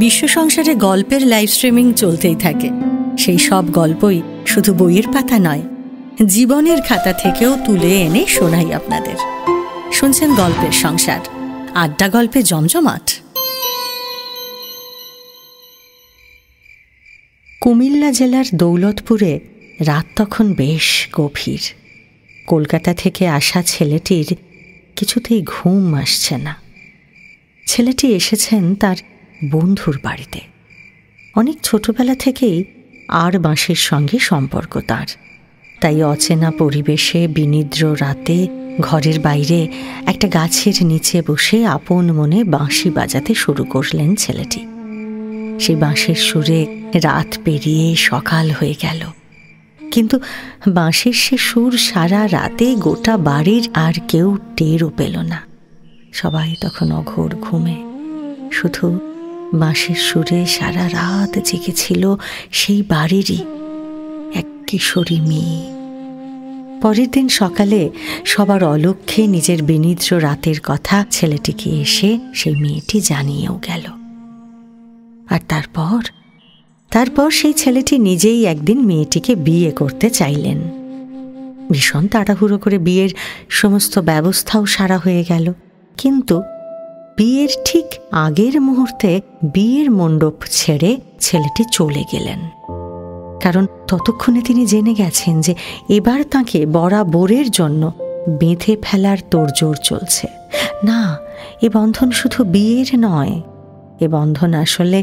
বিশ্ব সংসারে গল্পের লাইভ স্ট্রিমিং চলতেই থাকে। সেই সব গল্পই শুধু বইয়ের পাতা নয়, জীবনের খাতা থেকেও তুলে এনে শোনাই আপনাদের। শুনছেন গল্পের সংসার, আড্ডা গল্পে জমজমাট। কুমিল্লা জেলার দৌলতপুরে রাত তখন বেশ গভীর। কলকাতা থেকে আসা ছেলেটির কিছুতেই ঘুম আসছে না। ছেলেটি এসেছেন তার বন্ধুর বাড়িতে। অনেক ছোটবেলা থেকেই আর বাঁশির সঙ্গে সম্পর্ক তার, তাই অচেনা পরিবেশে বিনিদ্র রাতে ঘরের বাইরে একটা গাছের নিচে বসে আপন মনে বাঁশি বাজাতে শুরু করলেন ছেলেটি। সেই বাঁশির সুরে রাত পেরিয়ে সকাল হয়ে গেল, কিন্তু বাঁশির সে সুর সারা রাতে গোটা বাড়ির আর কেউ টেরও পেল না। সবাই তখন অঘোর ঘুমে। শুধু বাঁশির সুরে সারা রাত জেগেছিল সেই বাড়িরই এক কিশোরী মেয়ে। পরের দিন সকালে সবার অলক্ষ্যে নিজের বিনিদ্র রাতের কথা ছেলেটিকে এসে সেই মেয়েটি জানিয়েও গেল। আর তারপর সেই ছেলেটি নিজেই একদিন মেয়েটিকে বিয়ে করতে চাইলেন। ভীষণ তাড়াহুড়ো করে বিয়ের সমস্ত ব্যবস্থাও সারা হয়ে গেল, কিন্তু বিয়ের ঠিক আগের মুহূর্তে বিয়ের মণ্ডপ ছেড়ে ছেলেটি চলে গেলেন। কারণ ততক্ষণে তিনি জেনে গেছেন যে এবার তাকে বরাবরের জন্য বেঁধে ফেলার তোড়জোড় চলছে। না, এ বন্ধন শুধু বিয়ের নয়, এ বন্ধন আসলে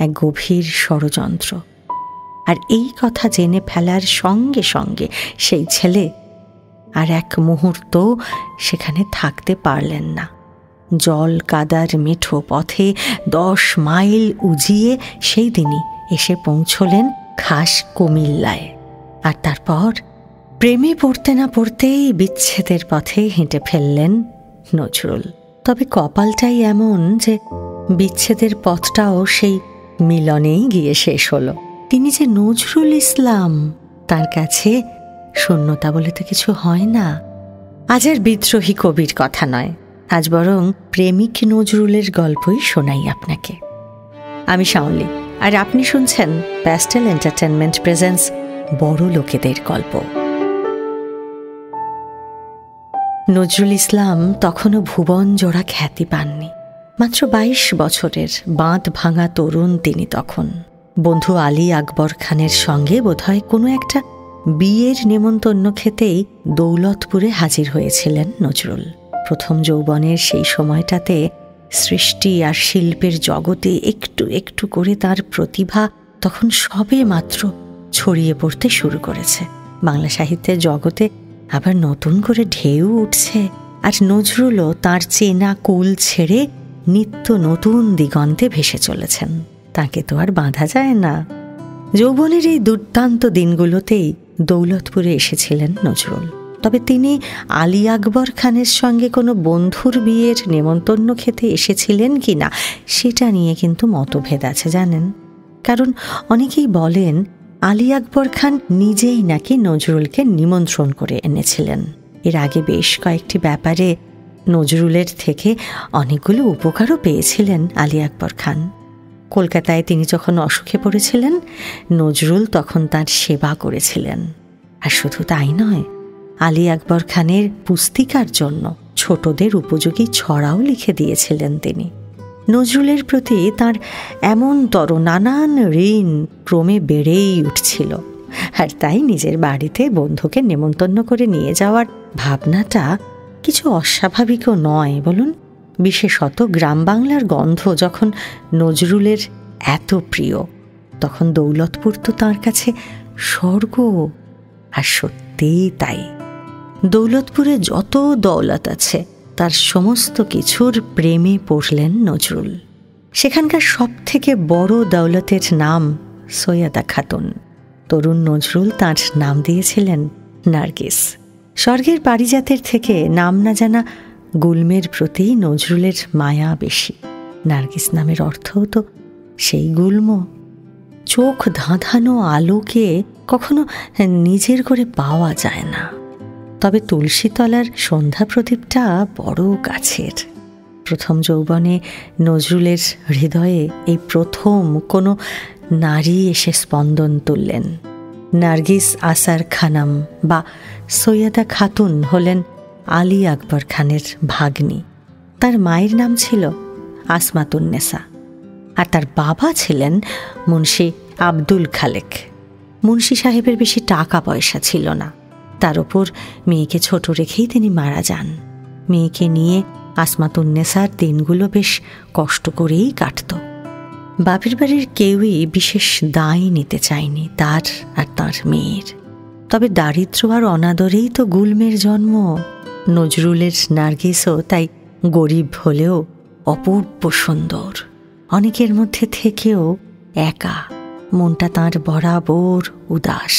এক গভীর ষড়যন্ত্র। আর এই কথা জেনে ফেলার সঙ্গে সঙ্গে সেই ছেলে আর এক মুহূর্ত সেখানে থাকতে পারলেন না। জল কাদার মেঠো পথে 10 মাইল উজিয়ে সেই দিনই এসে পৌঁছলেন খাস কুমিল্লায়। আর তারপর প্রেমে পড়তে না পড়তেই বিচ্ছেদের পথে হেঁটে ফেললেন নজরুল। তবে কপালটাই এমন যে বিচ্ছেদের পথটাও সেই মিলনেই গিয়ে শেষ হলো। তিনি যে নজরুল ইসলাম, তার কাছে শূন্যতা বলে তো কিছু হয় না। আজ আর বিদ্রোহী কবির কথা নয়, আজ বরং প্রেমিক নজরুলের গল্পই শোনাই আপনাকে। আমি শাওলি, আর আপনি শুনছেন প্যাস্টেল এন্টারটেনমেন্ট প্রেজেন্স বড় লোকেদের গল্প। নজরুল ইসলাম তখনও ভুবন জোড়া খ্যাতি পাননি। মাত্র 22 বছরের বাঁধ ভাঙা তরুণ তিনি তখন। বন্ধু আলী আকবর খানের সঙ্গে বোধহয় কোনো একটা বিয়ের নেমন্তন্ন খেতেই দৌলতপুরে হাজির হয়েছিলেন নজরুল। প্রথম যৌবনের সেই সময়টাতে সৃষ্টি আর শিল্পের জগতে একটু একটু করে তার প্রতিভা তখন সবে মাত্র ছড়িয়ে পড়তে শুরু করেছে। বাংলা সাহিত্যের জগতে আবার নতুন করে ঢেউ উঠছে, আর নজরুলও তার চেনা কুল ছেড়ে নিত্য নতুন দিগন্তে ভেসে চলেছেন। তাকে তো আর বাঁধা যায় না। যৌবনের এই দুর্দান্ত দিনগুলোতেই দৌলতপুরে এসেছিলেন নজরুল। তবে তিনি আলী আকবর খানের সঙ্গে কোনো বন্ধুর বিয়ের নেমন্তন্ন খেতে এসেছিলেন কি না সেটা নিয়ে কিন্তু মতভেদ আছে, জানেন। কারণ অনেকেই বলেন আলী আকবর খান নিজেই নাকি নজরুলকে নিমন্ত্রণ করে এনেছিলেন। এর আগে বেশ কয়েকটি ব্যাপারে নজরুলের থেকে অনেকগুলো উপকারও পেয়েছিলেন আলী আকবর খান। কলকাতায় তিনি যখন অসুখে পড়েছিলেন, নজরুল তখন তার সেবা করেছিলেন। আর শুধু তাই নয়, আলী আকবর খানের পুস্তিকার জন্য ছোটদের উপযোগী ছড়াও লিখে দিয়েছিলেন তিনি। নজরুলের প্রতি তার এমনতর নানান ঋণ ক্রমে বেড়েই উঠছিল। আর তাই নিজের বাড়িতে বন্ধুকে নেমন্তন্ন করে নিয়ে যাওয়ার ভাবনাটা কিছু অস্বাভাবিকও নয় বলুন। বিশেষত গ্রাম বাংলার গন্ধ যখন নজরুলের এত প্রিয়, তখন দৌলতপুর তো তাঁর কাছে স্বর্গ। আর সত্যিই তাই। দৌলতপুরে যত দৌলত আছে তার সমস্ত কিছুর প্রেমে পড়লেন নজরুল। সেখানকার সব থেকে বড় দৌলতের নাম সৈয়দা খাতুন। তরুণ নজরুল তাঁর নাম দিয়েছিলেন নার্গিস। স্বর্গের পারিজাতের থেকে নাম না জানা গুল্মের প্রতি নজরুলের মায়া বেশি। নার্গিস নামের অর্থও তো সেই গুল্ম। চোখ ধাঁধানো আলোকে কখনো নিজের করে পাওয়া যায় না, তবে তুলসীতলার সন্ধ্যা প্রদীপটা বড় কাছের। প্রথম যৌবনে নজরুলের হৃদয়ে এই প্রথম কোনো নারী এসে স্পন্দন তুললেন। নার্গিস আসার খানম বা সৈয়দা খাতুন হলেন আলী আকবর খানের ভাগ্নি। তার মায়ের নাম ছিল আসমাতুন্নেসা, আর তার বাবা ছিলেন মুন্সি আব্দুল খালেক। মুন্সি সাহেবের বেশি টাকা পয়সা ছিল না, তার ওপর মেয়েকে ছোট রেখেই তিনি মারা যান। মেয়েকে নিয়ে আসমাতুন্নেসার দিনগুলো বেশ কষ্ট করেই কাটত। বাপের বাড়ির কেউই বিশেষ দায় নিতে চায়নি তার আর তার মেয়ের। তবে দারিদ্র আর অনাদরেই তো গুলমের জন্ম। নজরুলের নার্গিসও তাই গরিব হলেও অপূর্ব সুন্দর, অনেকের মধ্যে থেকেও একা। মনটা তাঁর বরাবর উদাস।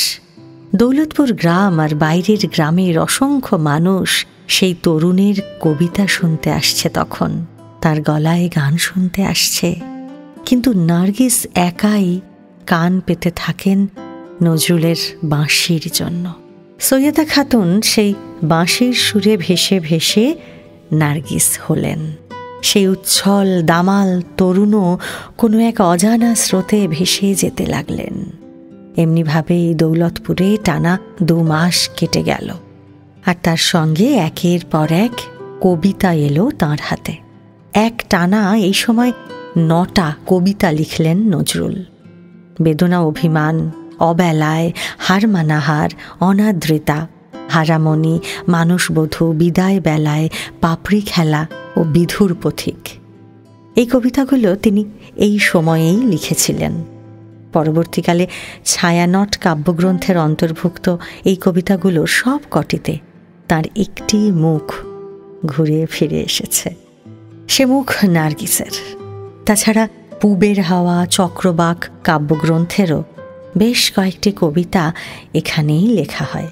দৌলতপুর গ্রাম আর বাইরের গ্রামের অসংখ্য মানুষ সেই তরুণের কবিতা শুনতে আসছে, তখন তার গলায় গান শুনতে আসছে। কিন্তু নার্গিস একাই কান পেতে থাকেন নজরুলের বাঁশির জন্য। সৈয়দা খাতুন সেই বাঁশির সুরে ভেসে ভেসে নার্গিস হলেন। সেই উচ্ছল দামাল তরুণও কোনো এক অজানা স্রোতে ভেসে যেতে লাগলেন। এমনিভাবেই দৌলতপুরে টানা 2 মাস কেটে গেল, আর তার সঙ্গে একের পর এক কবিতা এলো তাঁর হাতে। এক টানা এই সময় 9টা কবিতা লিখলেন নজরুল। বেদনা অভিমান, অবেলায়, হারমানাহার, অনাদ্রিতা, হারামণি, মানুষবধূ, বিদায় বেলায়, পাপড়ি খেলা ও বিধুর পথিক। এই কবিতাগুলো তিনি এই সময়েই লিখেছিলেন। পরবর্তীকালে ছায়ানট কাব্যগ্রন্থের অন্তর্ভুক্ত এই কবিতাগুলোর সব কটিতে তার একটি মুখ ঘুরে ফিরে এসেছে, সে মুখ নার্গিসের। তাছাড়া পূবের হাওয়া, চক্রবাক কাব্যগ্রন্থেরও বেশ কয়েকটি কবিতা এখানেই লেখা হয়।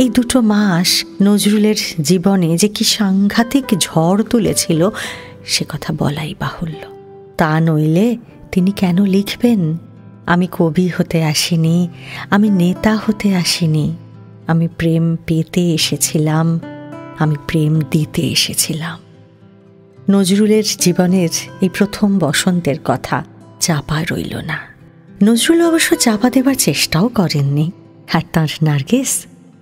এই 2 মাস নজরুলের জীবনে যে কি সাংঘাতিক ঝড় তুলেছিল সে কথা বলাই বাহুল্য। তা নইলে তিনি কেন লিখবেন, আমি কবি হতে আসিনি, আমি নেতা হতে আসিনি, আমি প্রেম পেতে এসেছিলাম, আমি প্রেম দিতে এসেছিলাম। নজরুলের জীবনের এই প্রথম বসন্তের কথা চাপা রইল না। নজরুল অবশ্য চাপা দেবার চেষ্টাও করেননি। আর তাঁর নার্গিস,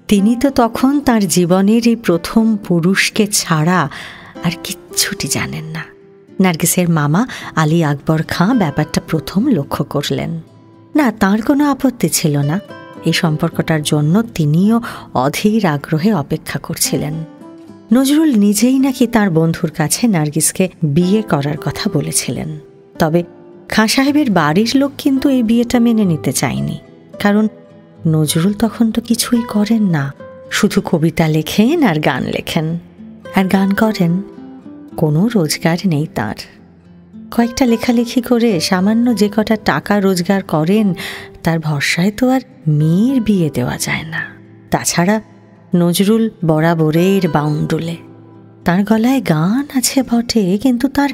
তিনি তো তখন তাঁর জীবনের এই প্রথম পুরুষকে ছাড়া আর কিচ্ছুটি জানেন না। নার্গিসের মামা আলী আকবর খাঁ ব্যাপারটা প্রথম লক্ষ্য করলেন। না, তাঁর কোনো আপত্তি ছিল না। এই সম্পর্কটার জন্য তিনিও অধীর আগ্রহে অপেক্ষা করছিলেন। নজরুল নিজেই নাকি তাঁর বন্ধুর কাছে নার্গিসকে বিয়ে করার কথা বলেছিলেন। তবে খাঁ সাহেবের বাড়ির লোক কিন্তু এই বিয়েটা মেনে নিতে চায়নি। কারণ নজরুল তখন তো কিছুই করেন না, শুধু কবিতা লেখেন আর গান লেখেন আর গান করেন। কোনো রোজগার নেই তার। কয়েকটা লেখালেখি করে সামান্য যে কটা টাকা রোজগার করেন তার ভরসায় তো আর মেয়ের বিয়ে দেওয়া যায় না। তাছাড়া নজরুল বরাবরের বাউন্ডুলে। তার গলায় গান আছে বটে, কিন্তু তার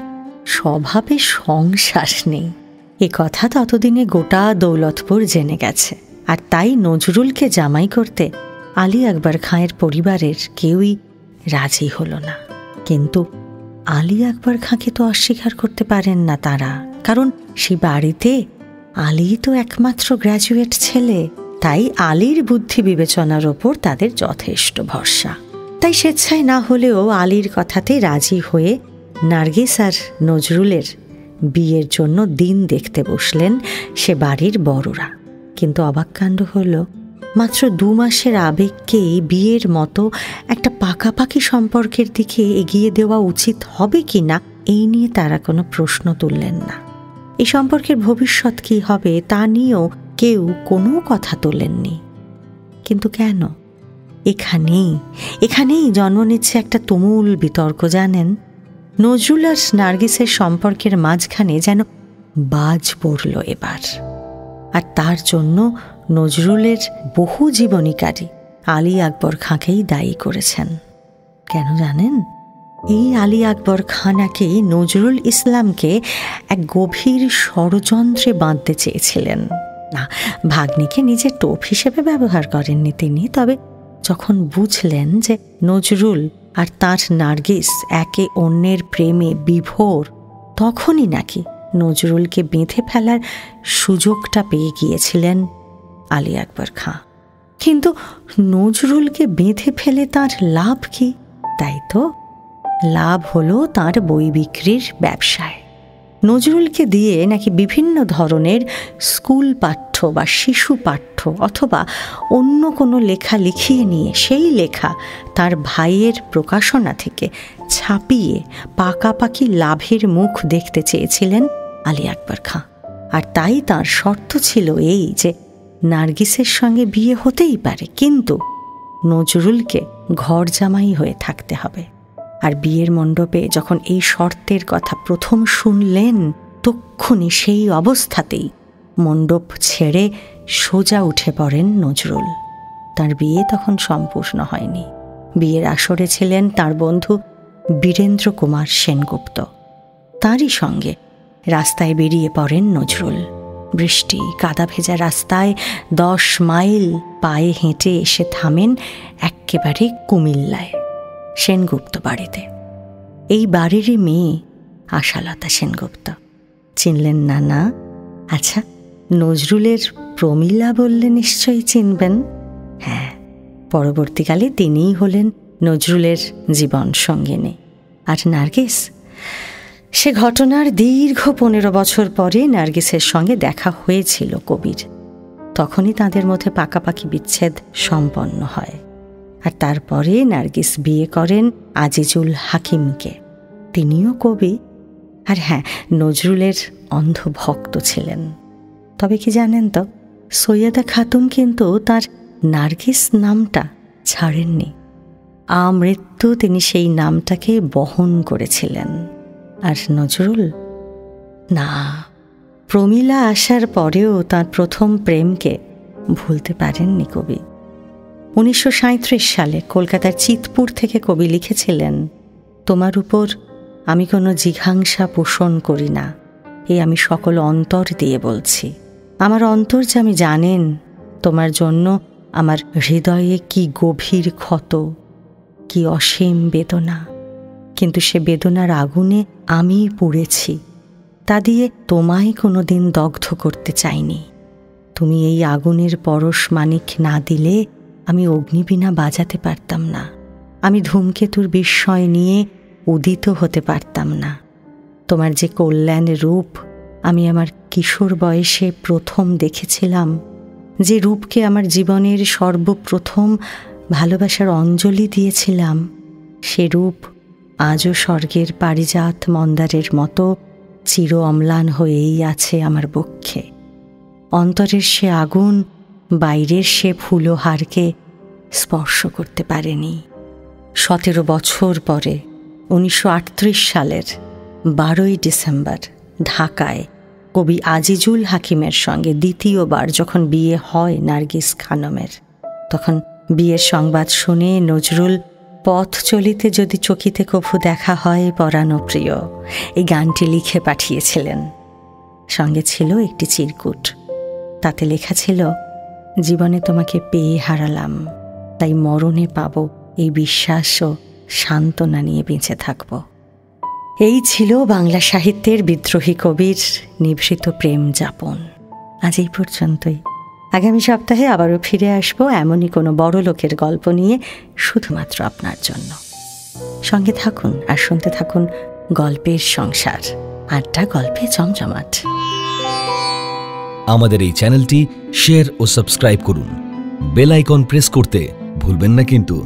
স্বভাবে সংসার নেই। এ কথা ততদিনে গোটা দৌলতপুর জেনে গেছে। আর তাই নজরুলকে জামাই করতে আলী আকবর খাঁয়ের পরিবারের কেউই রাজি হল না। কিন্তু আলী আকবর খাঁকে তো অস্বীকার করতে পারেন না তারা, কারণ সে বাড়িতে আলী তো একমাত্র গ্র্যাজুয়েট ছেলে। তাই আলীর বুদ্ধি বিবেচনার ওপর তাদের যথেষ্ট ভরসা। তাই স্বেচ্ছায় না হলেও আলীর কথাতে রাজি হয়ে নার্গিস আর নজরুলের বিয়ের জন্য দিন দেখতে বসলেন সে বাড়ির বড়রা। কিন্তু অবাক কাণ্ড হলো, মাত্র 2 মাসের আবেগকেই বিয়ের মতো একটা পাকাপাকি সম্পর্কের দিকে এগিয়ে দেওয়া উচিত হবে কি না এই নিয়ে তারা কোনো প্রশ্ন তুললেন না। এই সম্পর্কের ভবিষ্যৎ কি হবে তা নিয়েও কেউ কোনো কথা তোলেননি। কিন্তু কেন? এখানেই জন্ম নিচ্ছে একটা তুমুল বিতর্ক। জানেন, নজরুল আর নার্গিসের সম্পর্কের মাঝখানে যেন বাজ পড়ল এবার। আর তার জন্য নজরুলের বহু জীবনীকারী আলী আকবর খাঁকেই দায়ী করেছেন। কেন জানেন? এই আলী আকবর খাঁ নাকি নজরুল ইসলামকে এক গভীর ষড়যন্ত্রে বাঁধতে চেয়েছিলেন। না, ভাগ্নিকে নিজের টোপ হিসেবে ব্যবহার করেননি তিনি। তবে যখন বুঝলেন যে নজরুল আর তাঁর নার্গিস একে অন্যের প্রেমে বিভোর, তখনই নাকি নজরুলকে বেঁধে ফেলার সুযোগটা পেয়ে গিয়েছিলেন আলী আকবর খাঁ। কিন্তু নজরুলকে বেঁধে ফেলে তাঁর লাভ কি? তাই তো, লাভ হলো তাঁর বই বিক্রির ব্যবসায়। নজরুলকে দিয়ে নাকি বিভিন্ন ধরনের স্কুল পাঠ্য বা শিশু পাঠ্য অথবা অন্য কোনো লেখা লিখিয়ে নিয়ে সেই লেখা তার ভাইয়ের প্রকাশনা থেকে ছাপিয়ে পাকাপাকি লাভের মুখ দেখতে চেয়েছিলেন আলী আকবর খাঁ। আর তাই তার শর্ত ছিল এই যে নার্গিসের সঙ্গে বিয়ে হতেই পারে, কিন্তু নজরুলকে ঘর জামাই হয়ে থাকতে হবে। আর বিয়ের মণ্ডপে যখন এই শর্তের কথা প্রথম শুনলেন, তক্ষুনি সেই অবস্থাতেই মণ্ডপ ছেড়ে সোজা উঠে পড়েন নজরুল। তার বিয়ে তখন সম্পূর্ণ হয়নি। বিয়ের আসরে ছিলেন তার বন্ধু বীরেন্দ্র কুমার সেনগুপ্ত। তারই সঙ্গে রাস্তায় বেরিয়ে পড়েন নজরুল। বৃষ্টি কাদা ভেজা রাস্তায় 10 মাইল পায়ে হেঁটে এসে থামেন এক্কেবারে কুমিল্লায়, সেনগুপ্ত বাড়িতে। এই বাড়িরই মেয়ে আশালতা সেনগুপ্ত। চিনলেন না? না? আচ্ছা, নজরুলের প্রমীলা বললে নিশ্চয়ই চিনবেন। হ্যাঁ, পরবর্তীকালে তিনিই হলেন নজরুলের জীবন সঙ্গিনী। আর নার্গিস, সে ঘটনার দীর্ঘ 15 বছর পরে নার্গিসের সঙ্গে দেখা হয়েছিল কবির। তখনই তাদের মধ্যে পাকাপাকি বিচ্ছেদ সম্পন্ন হয়। আর তারপরে নার্গিস বিয়ে করেন আজিজুল হাকিমকে। তিনিও কবি, আর হ্যাঁ, নজরুলের অন্ধ ভক্ত ছিলেন। তবে কি জানেন তো, সৈয়দা খাতুন কিন্তু তার নার্গিস নামটা ছাড়েননি। আমৃত্যু তিনি সেই নামটাকে বহন করেছিলেন। আর নজরুল না, প্রমীলা আসার পরেও তার প্রথম প্রেমকে ভুলতে পারেননি কবি। 1937 সালে কলকাতার চিতপুর থেকে কবি লিখেছিলেন, তোমার উপর আমি কোনো জিঘাংসা পোষণ করি না, এই আমি সকল অন্তর দিয়ে বলছি। আমার অন্তর্যামী জানেন তোমার জন্য আমার হৃদয়ে কি গভীর ক্ষত, কি অসীম বেদনা, কিন্তু সে বেদনার আগুনে আমিই পুড়েছি, তা দিয়ে তোমায় কোনোদিন দগ্ধ করতে চাইনি। তুমি এই আগুনের পরশ মানিক না দিলে আমি অগ্নিবীণা বাজাতে পারতাম না, আমি ধূমকেতুর বিস্ময় নিয়ে উদিত হতে পারতাম না। তোমার যে কল্যাণ রূপ আমি আমার কিশোর বয়সে প্রথম দেখেছিলাম, যে রূপকে আমার জীবনের সর্বপ্রথম ভালোবাসার অঞ্জলি দিয়েছিলাম, সে রূপ আজও স্বর্গের পারিজাত মন্দারের মতো চির অম্লান হয়েই আছে আমার বক্ষে। অন্তরের সে আগুন বাইরের সে ফুলহারকে স্পর্শ করতে পারেনি। 17 বছর পরে 1938 সালের 12ই ডিসেম্বর ঢাকায় কবি আজিজুল হাকিমের সঙ্গে দ্বিতীয়বার যখন বিয়ে হয় নার্গিস খানমের, তখন বিয়ের সংবাদ শুনে নজরুল পথ চলিতে যদি চকিতে কভু দেখা হয় পরাণপ্রিয় এই গানটি লিখে পাঠিয়েছিলেন। সঙ্গে ছিল একটি চিরকুট, তাতে লেখা ছিল, জীবনে তোমাকে পেয়ে হারালাম, তাই মরণে পাব এই বিশ্বাস ও সান্ত্বনা নিয়ে বেঁচে থাকব। এই ছিল বাংলা সাহিত্যের বিদ্রোহী কবির নিভৃত প্রেম যাপন। আজ এই পর্যন্তই। আগামী সপ্তাহে আবারও ফিরে আসব এমনই কোনো বড় লোকের গল্প নিয়ে, শুধুমাত্র আপনার জন্য। সঙ্গে থাকুন আর শুনতে থাকুন গল্পের সংসার, আড্ডা গল্পে জমজমাট। আমাদের এই চ্যানেলটি শেয়ার ও সাবস্ক্রাইব করুন। বেল আইকন প্রেস করতে ভুলবেন না কিন্তু।